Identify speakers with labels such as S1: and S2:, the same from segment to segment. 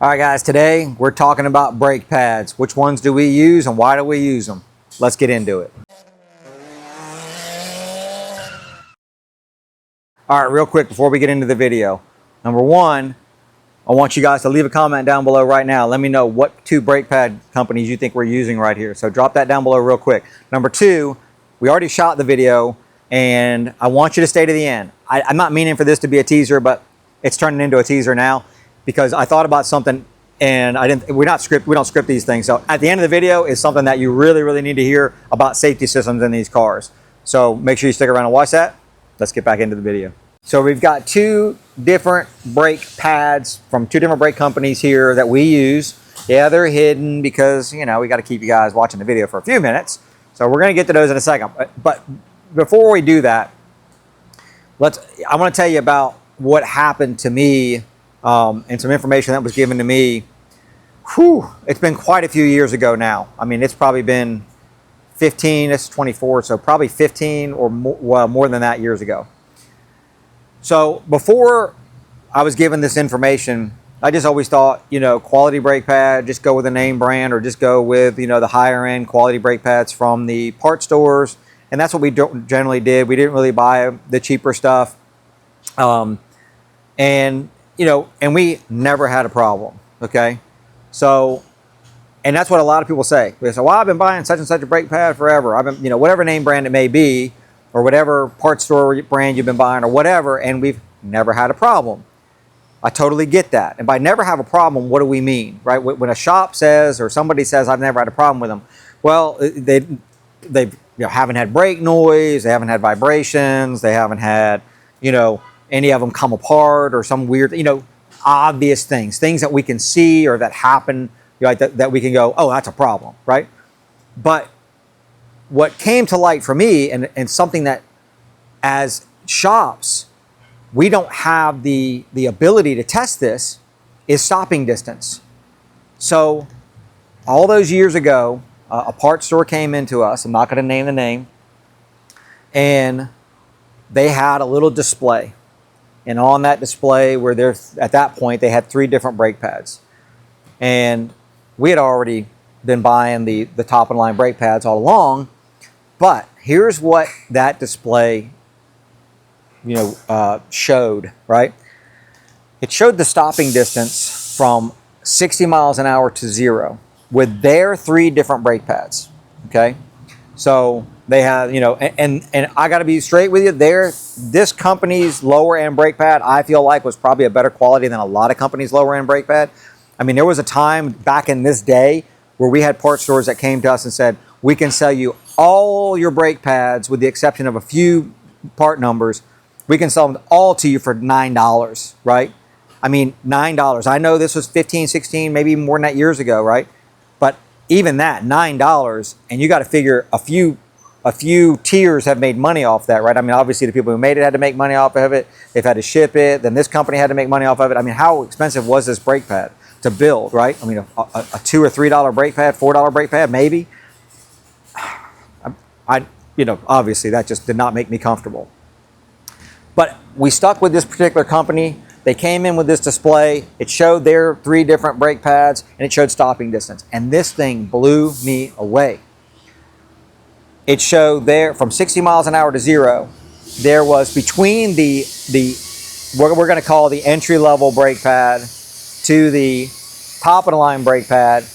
S1: All right, guys, today we're talking about brake pads. Which ones do we use and why do we use them? Let's get into it. All right, real quick before we get into the video. Number one, I want you guys to leave a comment down below right now. Let me know what two brake pad companies you think we're using right here. So drop that down below real quick. Number two, we already shot the video and I want you to stay to the end. I'm not meaning for this to be a teaser, but it's turning into a teaser now because I thought about something and we don't script these things. So at the end of the video is something that you really need to hear about safety systems in these cars. So make sure you stick around and watch that. Let's get back into the video. So we've got two different brake pads from two different brake companies here that we use. Yeah, they're hidden because, you know, we got to keep you guys watching the video for a few minutes. So we're going to get to those in a second. But before we do that, I want to tell you about what happened to me and some information that was given to me. Whew, it's been quite a few years ago now. I mean, it's probably been 15, it's 24, so probably 15 or more, well, more than that years ago. So before I was given this information, I just always thought, you know, quality brake pad, just go with a name brand or just go with, you know, the higher end quality brake pads from the part stores. And that's what we generally did. We didn't really buy the cheaper stuff. And, you know, and we never had a problem, okay? So, and that's what a lot of people say. They say, well, I've been buying such and such a brake pad forever. I've been, you know, whatever name brand it may be, or whatever part store brand you've been buying or whatever, and we've never had a problem. I totally get that. And by never have a problem, what do we mean, right? When a shop says or somebody says, I've never had a problem with them, well, they haven't had brake noise, they haven't had vibrations, they haven't had, you know, any of them come apart or some weird, you know, obvious things that we can see or that happen, right, that we can go, oh, that's a problem, right? But what came to light for me and something that as shops, we don't have the ability to test this is stopping distance. So all those years ago, a parts store came into us, I'm not going to name the name, and they had a little display. And on that display where at that point, they had 3 different brake pads. And we had already been buying the top of the line brake pads all along. But here's what that display, you know, showed, right? It showed the stopping distance from 60 miles an hour to 0 with their 3 different brake pads, okay? So they have, you know, and I got to be straight with you, this company's lower end brake pad, I feel like was probably a better quality than a lot of companies' lower end brake pad. I mean, there was a time back in this day where we had part stores that came to us and said, we can sell you all your brake pads with the exception of a few part numbers. We can sell them all to you for $9, right? I mean, $9. I know this was 15, 16, maybe more than that years ago, right? But even that, $9, and you got to figure a few tiers have made money off that, right? I mean, obviously the people who made it had to make money off of it. They've had to ship it. Then this company had to make money off of it. I mean, how expensive was this brake pad to build, right? I mean, a $2 or $3 brake pad, $4 brake pad, maybe. You know, obviously that just did not make me comfortable. But we stuck with this particular company. They came in with this display. It showed their 3 different brake pads and it showed stopping distance. And this thing blew me away. It showed there from 60 miles an hour to 0, there was between what we're going to call the entry level brake pad to the top of the line brake pad,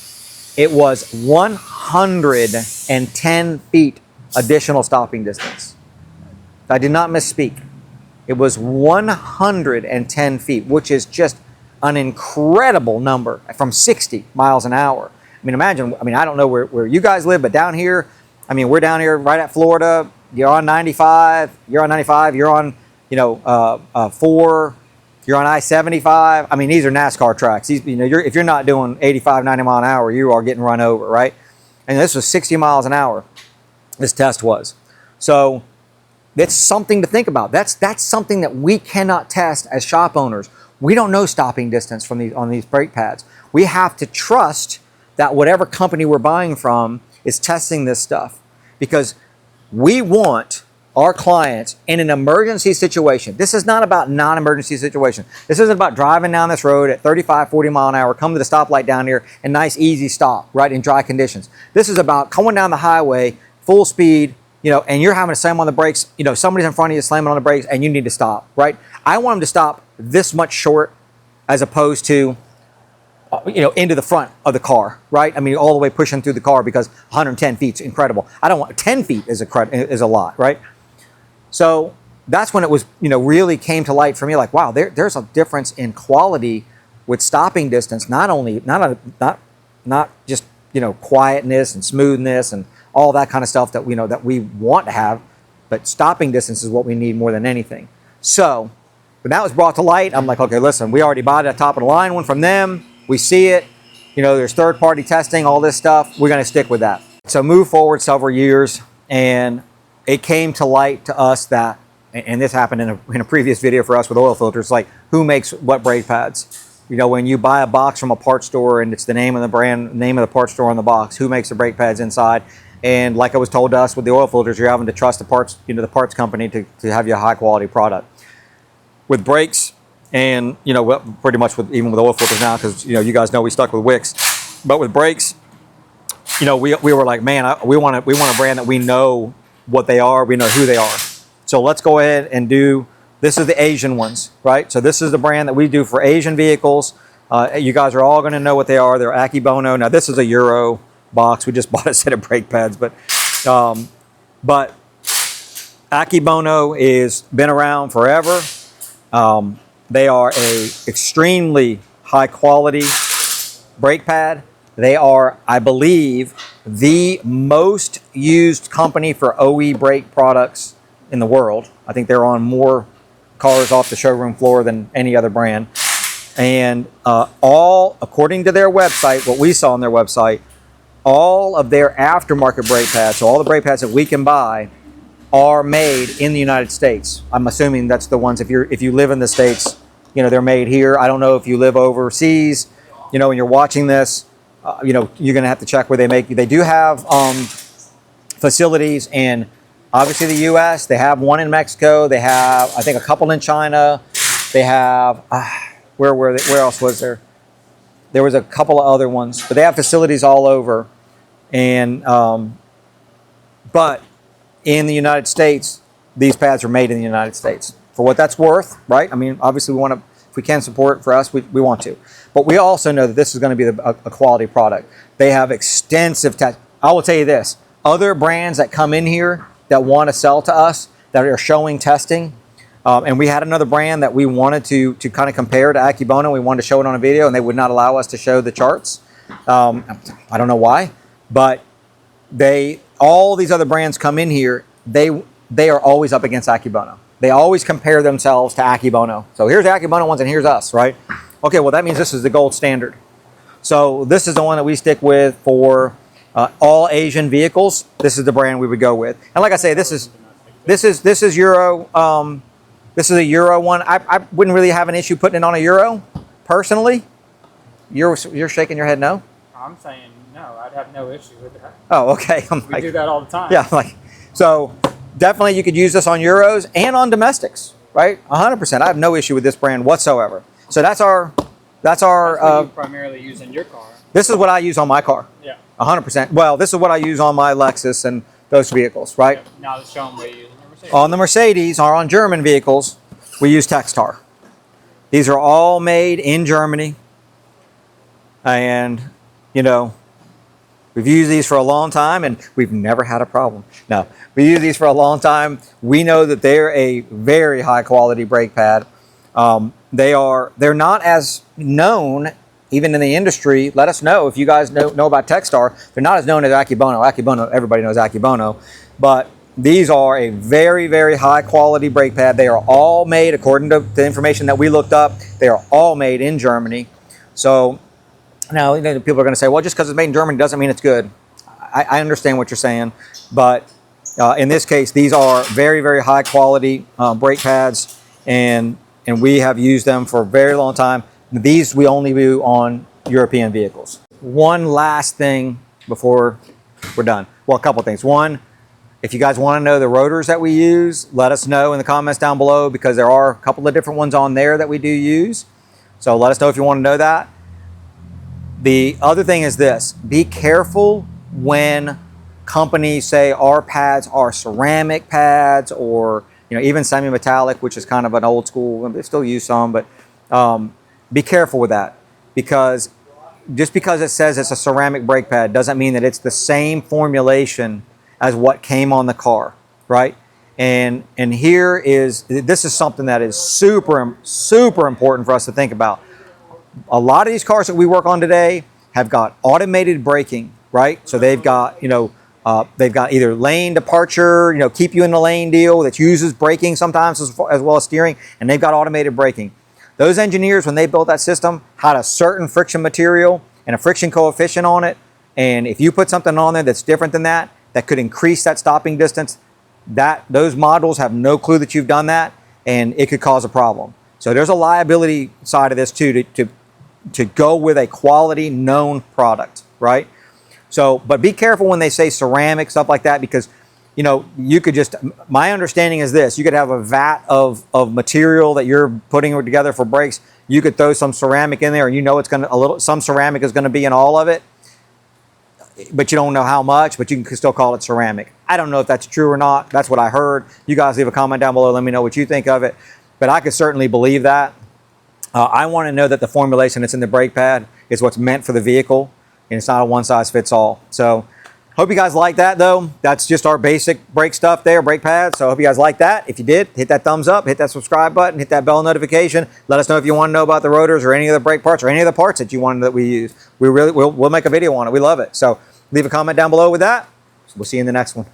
S1: it was 110 feet additional stopping distance. I did not misspeak. It was 110 feet, which is just an incredible number from 60 miles an hour. I mean, imagine, I mean, I don't know where you guys live, but down here, I mean, we're down here right at Florida. You're on 95, you're on, you know, 4, you're on I-75. I mean, these are NASCAR tracks. You know, if you're not doing 85, 90 mile an hour, you are getting run over, right? And this was 60 miles an hour. This test was. So that's something to think about. That's something that we cannot test as shop owners. We don't know stopping distance on these brake pads. We have to trust that whatever company we're buying from is testing this stuff, because we want our clients in an emergency situation. This is not about non-emergency situation. This isn't about driving down this road at 35, 40 mile an hour, come to the stoplight down here, and nice, easy stop, right, in dry conditions. This is about coming down the highway, full speed, you know, and you're having to slam on the brakes, you know, somebody's in front of you slamming on the brakes, and you need to stop, right? I want them to stop this much short as opposed to, you know, into the front of the car, right? I mean, all the way pushing through the car, because 110 feet is incredible. I don't want 10 feet is a lot, right? So that's when it was, you know, really came to light for me. Like, wow, there's a difference in quality with stopping distance. Not just, you know, quietness and smoothness and all that kind of stuff that we know that we want to have, but stopping distance is what we need more than anything. So when that was brought to light, I'm like, okay, listen, we already bought a top of the line one from them. We see it, you know, there's third-party testing, all this stuff. We're going to stick with that. So move forward several years, and it came to light to us that, and this happened in a previous video for us with oil filters, like who makes what brake pads? You know, when you buy a box from a parts store and it's the name of the brand, name of the parts store on the box, who makes the brake pads inside? And like it was told to us with the oil filters, you're having to trust the parts, you know, the parts company to have you a high quality product. With brakes, and you know, pretty much with even with oil filters now, because you know, you guys know we stuck with wicks, but with brakes, you know, we were like, man, we want a brand that we know what they are, we know who they are. So let's go ahead and do, this is the Asian ones, right? So this is the brand that we do for Asian vehicles. You guys are all going to know what they are. They're Akibono. Now this is a Euro box. We just bought a set of brake pads, but Akibono is been around forever. They are a extremely high quality brake pad. They are, I believe, the most used company for OE brake products in the world. I think they're on more cars off the showroom floor than any other brand. And all, according to their website, what we saw on their website, all of their aftermarket brake pads, so all the brake pads that we can buy, are made in the United States. I'm assuming that's the ones, if you live in the States, you know, they're made here. I don't know if you live overseas, you know, when you're watching this, you know, you're going to have to check where they make. They do have facilities in, obviously, the U.S. They have one in Mexico. They have, I think, a couple in China. They have, where else was there? There was a couple of other ones, but they have facilities all over. And, but in the United States, these pads are made in the United States. For what that's worth, right? I mean, obviously, we want to, if we can support it for us, we want to. But we also know that this is going to be a quality product. They have extensive tests. I will tell you this, other brands that come in here that want to sell to us, that are showing testing, and we had another brand that we wanted to kind of compare to Akibono. We wanted to show it on a video, and they would not allow us to show the charts. I don't know why, but all these other brands come in here, they are always up against Akibono. They always compare themselves to Akibono. So here's the Akibono ones and here's us, right? Okay, well that means this is the gold standard. So this is the one that we stick with for all Asian vehicles. This is the brand we would go with. And like I say, this is Euro. This is a Euro one. I wouldn't really have an issue putting it on a Euro, personally. You're shaking your head no?
S2: I'm saying no. I'd have no issue with that.
S1: Oh, okay.
S2: We do that all the time.
S1: Yeah, so definitely you could use this on Euros and on domestics, right? 100%. I have no issue with this brand whatsoever. So that's our.
S2: That's what you primarily use in your car.
S1: This is what I use on my car.
S2: Yeah.
S1: 100%. Well, this is what I use on my Lexus and those vehicles, right?
S2: Yeah. Now let's show them what you use on the Mercedes.
S1: On the Mercedes or on German vehicles, we use Textar. These are all made in Germany. And, you know, we've used these for a long time and we've never had a problem. No, we use these for a long time. We know that they're a very high quality brake pad. They're not as known even in the industry. Let us know if you guys know about Textar. They're not as known as Akibono. Akibono, everybody knows Akibono, but these are a very, very high quality brake pad. They are all made, according to the information that we looked up, they are all made in Germany. So now, you know, people are going to say, well, just because it's made in Germany doesn't mean it's good. I understand what you're saying, but in this case, these are very, very high quality brake pads, and we have used them for a very long time. These we only do on European vehicles. One last thing before we're done. Well, a couple things. One, If you guys want to know the rotors that we use, let us know in the comments down below, because there are a couple of different ones on there that we do use. So let us know if you want to know that. The other thing is this: be careful when companies say our pads are ceramic pads, or even semi-metallic, which is kind of an old school. They still use some, but be careful with that, because just because it says it's a ceramic brake pad doesn't mean that it's the same formulation as what came on the car, right? And this is something that is super important for us to think about. A lot of these cars that we work on today have got automated braking, right? So they've got either lane departure, keep you in the lane deal that uses braking sometimes as well as steering, and they've got automated braking. Those engineers, when they built that system, had a certain friction material and a friction coefficient on it, and if you put something on there that's different than that, that could increase that stopping distance, those models have no clue that you've done that, and it could cause a problem. So there's a liability side of this too, to go with a quality known product, right? So, but be careful when they say ceramic, stuff like that, because you could just, my understanding is this: you could have a vat of material that you're putting together for brakes. You could throw some ceramic in there, and some ceramic is gonna be in all of it, but you don't know how much, but you can still call it ceramic. I don't know if that's true or not. That's what I heard. You guys leave a comment down below. Let me know what you think of it. But I could certainly believe that. I want to know that the formulation that's in the brake pad is what's meant for the vehicle, and it's not a one-size-fits-all. So hope you guys like that, though. That's just our basic brake stuff there, brake pads. So I hope you guys like that. If you did, hit that thumbs up, hit that subscribe button, hit that bell notification. Let us know if you want to know about the rotors or any of the brake parts or any of the parts that you want that we use. We'll make a video on it. We love it. So leave a comment down below with that. We'll see you in the next one.